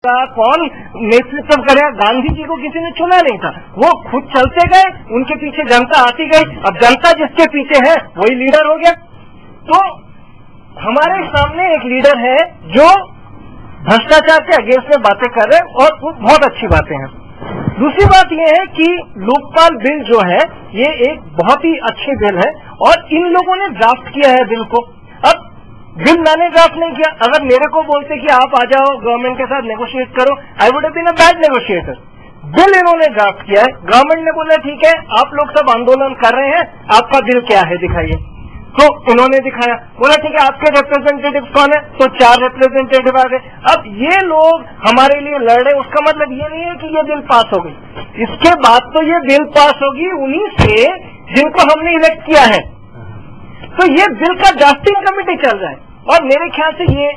कौन नेतृत्व करेगा? गांधी जी को किसी ने चुना नहीं था, वो खुद चलते गए, उनके पीछे जनता आती गई। अब जनता जिसके पीछे है वही लीडर हो गया। तो हमारे सामने एक लीडर है जो भ्रष्टाचार के अगेंस्ट में बातें कर रहे हैं और बहुत अच्छी बातें हैं। दूसरी बात यह है कि लोकपाल बिल जो है ये एक बहुत ही अच्छी बिल है और इन लोगों ने ड्राफ्ट किया है बिल को। अब बिल मैंने ड्राफ्ट नहीं किया। अगर मेरे को बोलते कि आप आ जाओ गवर्नमेंट के साथ नेगोशिएट करो, I would have been a bad negotiator. Bill इन्होंने ड्राफ्ट किया है, गवर्नमेंट ने बोला ठीक है आप लोग सब आंदोलन कर रहे हैं, आपका बिल क्या है दिखाइए। तो इन्होंने दिखाया, बोला ठीक है आपके रिप्रेजेंटेटिव कौन है, तो 4 रिप्रेजेंटेटिव आ गए। अब ये लोग हमारे लिए लड़ रहे, उसका मतलब ये नहीं है कि ये बिल पास हो गई। इसके बाद तो ये बिल पास होगी उन्हीं से जिनको हमने इलेक्ट किया है। तो ये बिल का ड्राफ्टिंग कमेटी चल रहा है और मेरे ख्याल से ये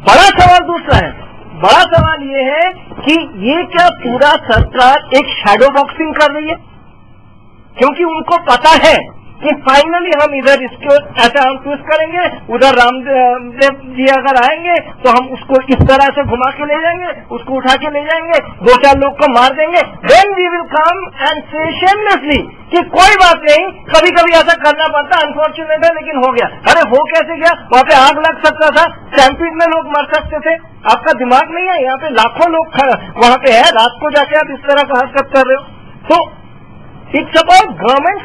बड़ा सवाल दूसरा है। बड़ा सवाल ये है कि ये क्या पूरा सरकार एक शैडो बॉक्सिंग कर रही है, क्योंकि उनको पता है कि फाइनली हम इधर इसको ऐसा हम ट्विस्ट करेंगे, उधर रामदेव जी अगर आएंगे तो हम उसको इस तरह से घुमा के ले जाएंगे, उसको उठा के ले जाएंगे, 2-4 लोग को मार देंगे। Then we will come and say shamelessly कि कोई बात नहीं, कभी कभी ऐसा करना पड़ता, अनफॉर्चुनेट है लेकिन हो गया। अरे हो कैसे गया? वहां पे आग लग सकता था, स्टैम्पीड में लोग मर सकते थे। आपका दिमाग नहीं है? यहाँ पे लाखों लोग वहां पे है, रात को जाके आप इस तरह का हरकत कर रहे हो। तो it's about government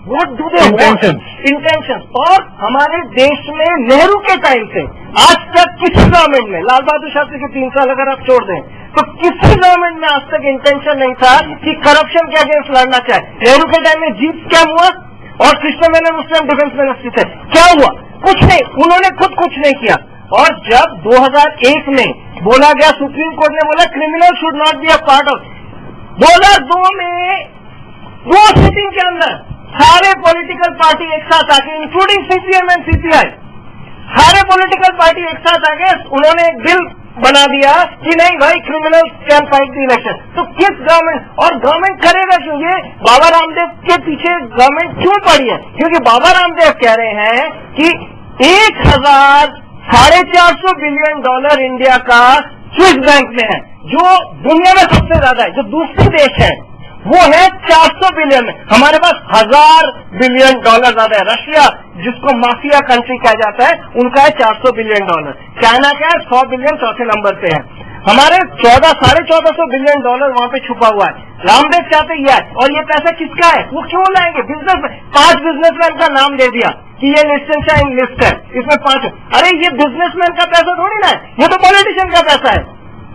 What do they want? Intentions। और हमारे देश में नेहरू के टाइम से आज तक किसी गवर्नमेंट में, लाल बहादुर शास्त्री के 3 साल अगर आप छोड़ दें, तो किसी गवर्नमेंट में आज तक इंटेंशन नहीं था कि करप्शन के अगेंस्ट लड़ना चाहे। नेहरू के टाइम में जीत क्या हुआ और कृष्ण मेनन उस टाइम डिफेंस मिनिस्ट्री थे, क्या हुआ? कुछ नहीं, उन्होंने खुद कुछ नहीं किया। और जब 2001 में बोला गया, सुप्रीम कोर्ट ने बोला criminal should not be a part of, 2002 में 2 सिटिंग के अंदर सारे पॉलिटिकल पार्टी एक साथ आके, इंक्लूडिंग सीपीएम एंड सीपीआई, सारे पॉलिटिकल पार्टी एक साथ आके उन्होंने एक बिल बना दिया कि नहीं भाई criminal can fight the election. तो किस गवर्नमेंट, और गवर्नमेंट करेगा क्यों? ये बाबा रामदेव के पीछे गवर्नमेंट क्यों पड़ी है? क्योंकि बाबा रामदेव कह रहे हैं कि 450 बिलियन डॉलर इंडिया का स्विस बैंक में है, जो दुनिया में सबसे ज्यादा है। जो दूसरे देश है वो है 400 बिलियन में, हमारे पास 1000 बिलियन डॉलर ज्यादा है। रशिया जिसको माफिया कंट्री कहा जाता है उनका है 400 बिलियन डॉलर। चाइना का है 100 बिलियन, चौथे नंबर पे है। हमारे 1400 बिलियन डॉलर वहां पे छुपा हुआ है। रामदेव चाहते ही है, और ये पैसा किसका है? वो क्यों लाएंगे? 5 बिजनेसमैन का नाम दे दिया कि ये लिस्टेनशाइन लिस्ट है, इसमें 5। अरे ये बिजनेसमैन का पैसा थोड़ी ना है, ये तो पॉलिटिशियन का पैसा है।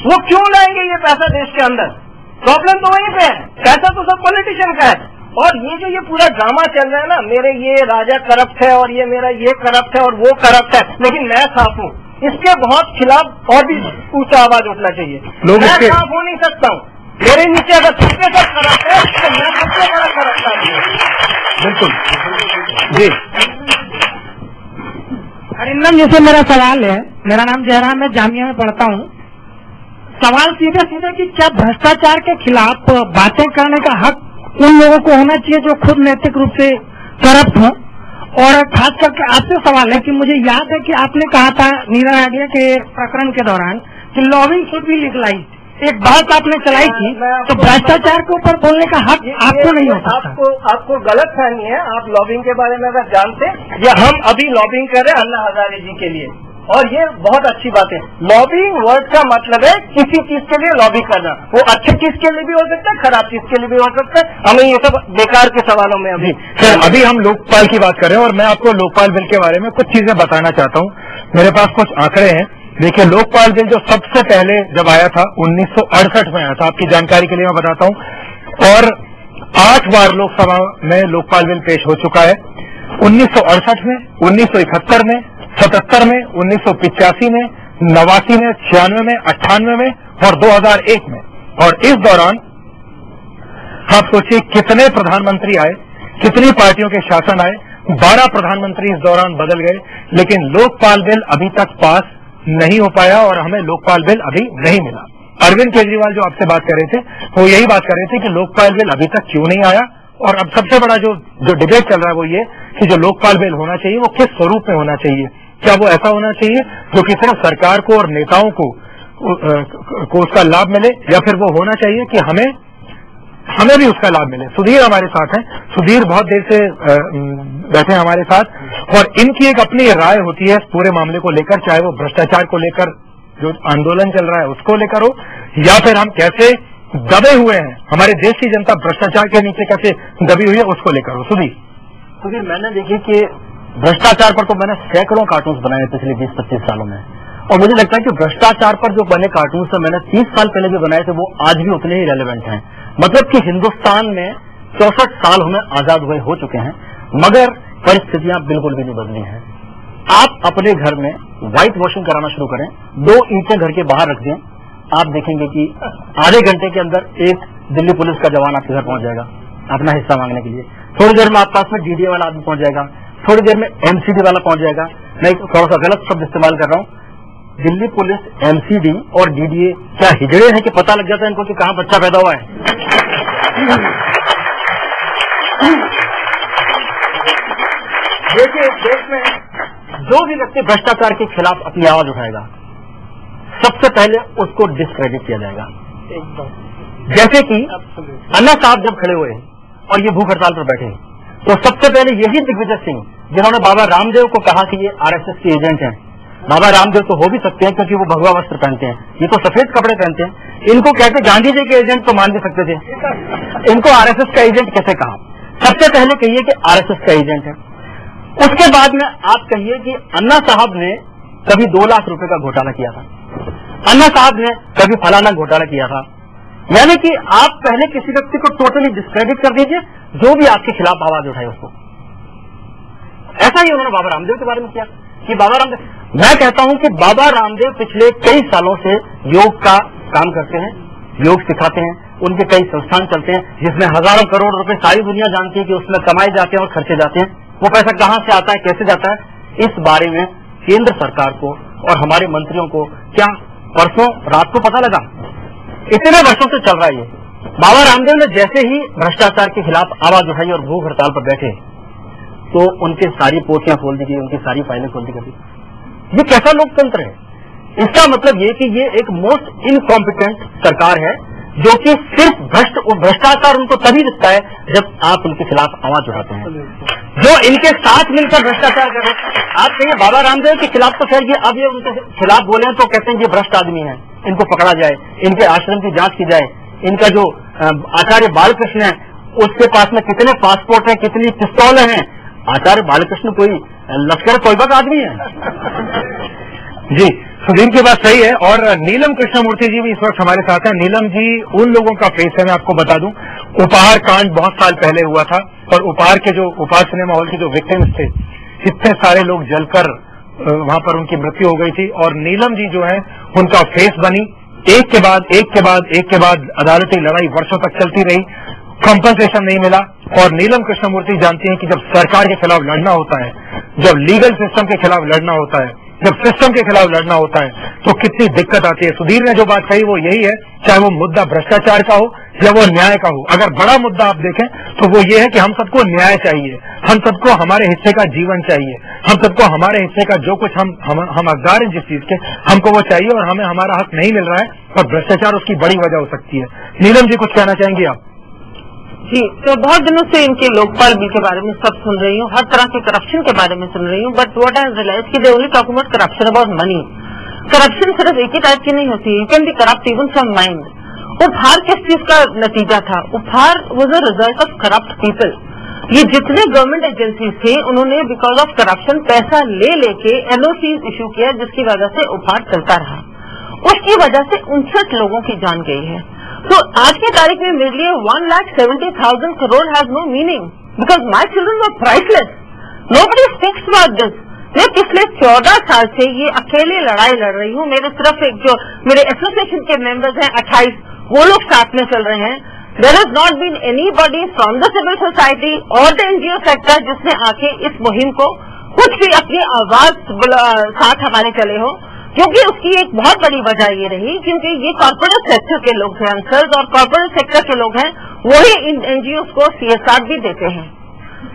वो क्यों लाएंगे ये पैसा देश के अंदर? प्रॉब्लम तो वहीं पे है, पैसा तो सब पॉलिटिशियन का है। और ये जो ये पूरा ड्रामा चल रहा है ना, मेरे ये राजा करप्ट है और ये मेरा ये करप्ट है और वो करप्ट है, लेकिन मैं साफ हूँ, इसके बहुत खिलाफ और भी ऊंचा आवाज उठना चाहिए। मैं साफ हो नहीं सकता हूँ, मेरे नीचे अगर सबसे सब करप्ट है तो मैं सबसे बड़ा करप्ट आदमी हूँ। बिल्कुल जी। अरिंदम जैसे मेरा सवाल है, मेरा नाम जयराम है, जामिया में पढ़ता हूँ। सवाल सीधे सीधे कि क्या भ्रष्टाचार के खिलाफ बातें करने का हक उन लोगों को होना चाहिए जो खुद नैतिक रूप से करप्ट हों? और खास करके आपसे सवाल है कि मुझे याद है कि आपने कहा था नीरव आडिया के प्रकरण के दौरान कि लॉबिंग शुड बी लीगलाइज्ड, एक बात आपने चलाई थी। तो भ्रष्टाचार के ऊपर बोलने का हक आपको नहीं होता। आपको गलत फहमी है। आप लॉबिंग के बारे में अगर जानते, या हम अभी लॉबिंग कर रहे हैं अन्ना हजारे जी के लिए, और ये बहुत अच्छी बात है। लॉबिंग वर्ड का मतलब है किसी चीज के लिए लॉबी करना। वो अच्छी चीज के लिए भी हो सकता है, खराब चीज के लिए भी हो सकता है। हमें ये सब बेकार के सवालों में अभी हम लोकपाल की बात कर रहे हैं और मैं आपको लोकपाल बिल के बारे में कुछ चीजें बताना चाहता हूँ। मेरे पास कुछ आंकड़े हैं। देखिए, लोकपाल बिल जो सबसे पहले जब आया था 1968 में आया था, आपकी जानकारी के लिए मैं बताता हूँ, और 8 बार लोकसभा में लोकपाल बिल पेश हो चुका है। 1968 में, 1971 में, 77 में, 1985 में, 89 में, 96 में, 98 में और 2001 में। और इस दौरान आप सोचिए कितने प्रधानमंत्री आए, कितनी पार्टियों के शासन आए, 12 प्रधानमंत्री इस दौरान बदल गए, लेकिन लोकपाल बिल अभी तक पास नहीं हो पाया और हमें लोकपाल बिल अभी नहीं मिला। अरविंद केजरीवाल जो आपसे बात कर रहे थे, वो यही बात कर रहे थे कि लोकपाल बिल अभी तक क्यों नहीं आया। और अब सबसे बड़ा जो डिबेट चल रहा है वो ये कि जो लोकपाल बिल होना चाहिए वो किस स्वरूप में होना चाहिए। क्या वो ऐसा होना चाहिए जो कि सिर्फ सरकार को और नेताओं को को उसका लाभ मिले, या फिर वो होना चाहिए कि हमें भी उसका लाभ मिले। सुधीर हमारे साथ हैं। सुधीर बहुत देर से बैठे हैं हमारे साथ, और इनकी एक अपनी राय होती है पूरे मामले को लेकर, चाहे वो भ्रष्टाचार को लेकर जो आंदोलन चल रहा है उसको लेकर हो, या फिर हम कैसे दबे हुए हैं, हमारे देश की जनता भ्रष्टाचार के नीचे कैसे दबी हुई है उसको लेकर हो। सुधीर, मैंने देखिए कि भ्रष्टाचार पर तो मैंने सैकड़ों कार्टून्स बनाए पिछले 20-25 सालों में, और मुझे लगता है कि भ्रष्टाचार पर जो बने कार्टून्स है मैंने 30 साल पहले जो बनाए थे वो आज भी उतने ही रेलेवेंट हैं। मतलब कि हिंदुस्तान में 64 साल हमें आजाद हुए हो चुके हैं, मगर परिस्थितियां बिल्कुल भी नहीं बदली हैं। आप अपने घर में व्हाइट वॉशिंग कराना शुरू करें, 2 ईंटें घर के बाहर रख दें, आप देखेंगे कि आधे घंटे के अंदर एक दिल्ली पुलिस का जवान आपके घर पहुंच जाएगा अपना हिस्सा मांगने के लिए। थोड़ी देर में आपके पास में डीडीए वाला आदमी पहुंच जाएगा, थोड़ी देर में एमसीडी वाला पहुंच जाएगा। मैं थोड़ा सा गलत शब्द इस्तेमाल कर रहा हूं, दिल्ली पुलिस, एमसीडी और डीडीए क्या हिजड़े हैं कि पता लग जाता है इनको कि कहां बच्चा पैदा हुआ है। देखिए, देश में जो भी व्यक्ति भ्रष्टाचार के खिलाफ अपनी आवाज उठाएगा सबसे पहले उसको डिस्क्रेडिट किया जाएगा। जैसे कि अन्ना साहब जब खड़े हुए और ये भूख हड़ताल पर बैठे तो सबसे पहले यही दिग्विजय सिंह जिन्होंने बाबा रामदेव को कहा कि ये आरएसएस के एजेंट हैं। बाबा रामदेव तो हो भी सकते हैं क्योंकि वो भगवा वस्त्र पहनते हैं, ये तो सफेद कपड़े पहनते हैं। इनको कहते गांधी जी के एजेंट तो मान भी सकते थे, इनको आरएसएस का एजेंट कैसे कहा? सबसे पहले कहिए कि आरएसएस का एजेंट है, उसके बाद में आप कहिए कि अन्ना साहब ने कभी 2 लाख रुपए का घोटाला किया था, अन्ना साहब ने कभी फलाना घोटाला किया था। यानी कि आप पहले किसी व्यक्ति को टोटली डिस्क्रेडिट कर दीजिए जो भी आपके खिलाफ आवाज उठाए उसको। ऐसा ही उन्होंने बाबा रामदेव के बारे में किया कि बाबा रामदेव, मैं कहता हूं कि बाबा रामदेव पिछले कई सालों से योग का काम करते हैं, योग सिखाते हैं, उनके कई संस्थान चलते हैं जिसमें हजारों करोड़ रुपए सारी दुनिया जानती है कि उसमें कमाए जाते हैं और खर्चे जाते हैं। वो पैसा कहां से आता है, कैसे जाता है, इस बारे में केंद्र सरकार को और हमारे मंत्रियों को क्या परसों रात को पता लगा? इतने वर्षों से चल रहा है ये। बाबा रामदेव ने जैसे ही भ्रष्टाचार के खिलाफ आवाज उठाई और भूख हड़ताल पर बैठे तो उनकी सारी पोथियां खोल दी गई, उनकी सारी फाइलें खोल दी गई। ये कैसा लोकतंत्र है? इसका मतलब ये कि ये एक मोस्ट इनकॉम्पिटेंट सरकार है जो कि सिर्फ भ्रष्टाचार उनको तभी दिखता है जब आप उनके खिलाफ आवाज उठाते हैं, जो इनके साथ मिलकर भ्रष्टाचार कर रहे हैं। आप कहिए बाबा रामदेव के खिलाफ तो खैर ये अब ये उनके खिलाफ बोले तो कहते हैं ये भ्रष्ट आदमी है, इनको पकड़ा जाए, इनके आश्रम की जांच की जाए, इनका जो आचार्य बालकृष्ण है उसके पास में कितने पासपोर्ट हैं, कितनी पिस्तौलें हैं। आचार्य बालकृष्ण कोई लश्कर तोयबा का आदमी है। जी, सुधीर की बात सही है। और नीलम कृष्णमूर्ति जी भी इस वक्त हमारे साथ हैं। नीलम जी उन लोगों का फेस है, मैं आपको बता दूं, उपहार कांड बहुत साल पहले हुआ था और उपहार सिनेमा हॉल के जो विक्टिम्स थे इतने सारे लोग जलकर वहां पर उनकी मृत्यु हो गई थी। और नीलम जी जो है उनका फेस बनी, एक के बाद अदालती लड़ाई वर्षों तक चलती रही, कंपनसेशन नहीं मिला। और नीलम कृष्णमूर्ति जानती हैं कि जब सरकार के खिलाफ लड़ना होता है, जब लीगल सिस्टम के खिलाफ लड़ना होता है, जब सिस्टम के खिलाफ लड़ना होता है तो कितनी दिक्कत आती है। सुधीर ने जो बात कही वो यही है, चाहे वो मुद्दा भ्रष्टाचार का हो या वो न्याय का हो। अगर बड़ा मुद्दा आप देखें तो वो ये है कि हम सबको न्याय चाहिए, हम सबको हमारे हिस्से का जीवन चाहिए, हम सबको हमारे हिस्से का जो कुछ हम हकदार हैं जिस चीज के, हमको वो चाहिए और हमें हमारा हक नहीं मिल रहा है, और भ्रष्टाचार उसकी बड़ी वजह हो सकती है। नीलम जी, कुछ कहना चाहेंगी आप? जी, तो बहुत दिनों से इनके लोकपाल बिल के बारे में सब सुन रही हूँ, हर तरह के करप्शन के बारे में सुन रही हूँ, बट व्हाट आई रियलाइज कि they only talk about corruption about money. Corruption सिर्फ एक ही टाइप की नहीं होती है, you can be corrupt even from mind. उपहार किस चीज का नतीजा था? उपहार was a result of corrupt people. ये जितने गवर्नमेंट एजेंसीज थे उन्होंने बिकॉज ऑफ करप्शन पैसा ले लेके एनओसीज इश्यू किया जिसकी वजह से उपहार चलता रहा। उसकी वजह से 59 लोगों की जान गई है। तो आज की तारीख में मेरे लिए 1,70,000 crore has no meaning because my children were priceless. Nobody speaks about this. मैं पिछले 14 साल से ये अकेले लड़ाई लड़ रही हूँ। मेरे सिर्फ एक जो मेरे एसोसिएशन के मेंबर्स हैं 28, वो लोग साथ में चल रहे हैं। There has not been anybody from the civil society और द एनजीओ सेक्टर जिसने आके इस मुहिम को कुछ भी अपनी आवाज साथ हमारे चले हो, क्योंकि उसकी एक बहुत बड़ी वजह ये रही क्योंकि ये कॉर्पोरेट सेक्टर के लोग हैं अंसर्स, और कॉर्पोरेट सेक्टर के लोग हैं वही इन एनजीओ को सीएसआर भी देते हैं।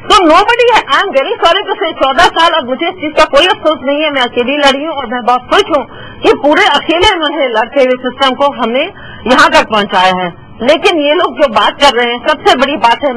तो नोबडी है। I am very sorry to say 14 साल, और मुझे इस चीज का कोई अफसोस नहीं है। मैं अकेली लड़ी हूँ और मैं बहुत खुश हूँ कि पूरे अकेले उन्होंने लड़ते हुए सिस्टम को हमने यहाँ तक पहुंचाया है। लेकिन ये लोग जो बात कर रहे हैं, सबसे बड़ी बात है